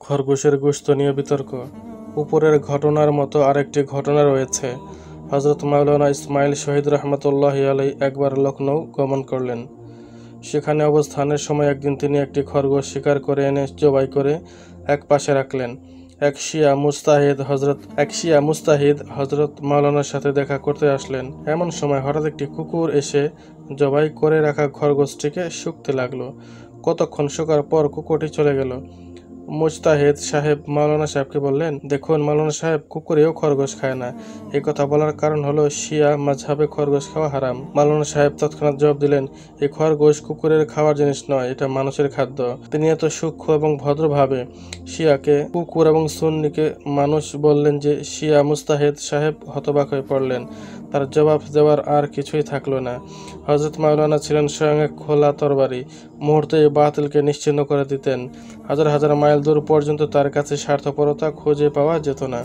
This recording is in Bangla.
খরগোশের গোশত নিয়ে বিতর্ক। উপরের ঘটনার মতো আরেকটি ঘটনা রয়েছে। হযরত মাওলানা ইসমাইল শহীদ রহমতুল্লাহি আলাইহি একবার লখনউ গমন করলেন। সেখানে অবস্থানের সময় একদিন তিনি একটি খরগোশ শিকার করে এনে জবাই করে এক পাশে রাখলেন। এক শিয়া মুস্তাহিদ হযরত মাওলানার সাথে দেখা করতে আসলেন। এমন সময় হঠাৎ একটি কুকুর এসে জবাই করে রাখা খরগোশটিকে শুঁকতে লাগলো। কতক্ষণ শোকার পর কুকুরটি চলে গেল। মুজতাহিদ সাহেব মাওলানা সাহেবকে বললেন, দেখুন মাওলানা সাহেব, কুকুরেও খরগোশ খায় না। এই কথা বলার কারণ হলো শিয়া মাযহাবে খরগোশ খাওয়া হারাম। মাওলানা সাহেব তৎক্ষণাৎ জবাব দিলেন, এই খরগোশ কুকুরের খাওয়ার জিনিস নয়, এটা মানুষের খাদ্য। তিনি এত সূক্ষ্ম এবং ভদ্রভাবে শিয়াকে কুকুর এবং সুন্নিকে মানুষ বললেন যে শিয়া মুস্তাহিদ সাহেব হতবাক হয়ে পড়লেন। তার জবাব দেওয়ার আর কিছুই থাকলো না। হযরত মাওলানা ছিলেন স্বয়ং এক খোলা তরবারি, মুহূর্তেই বাতিলকে নিশ্চিহ্ন করে দিতেন। হাজার হাজার মাইল দূর পর্যন্ত তার কাছে স্বার্থপরতা খুঁজে পাওয়া যেত না।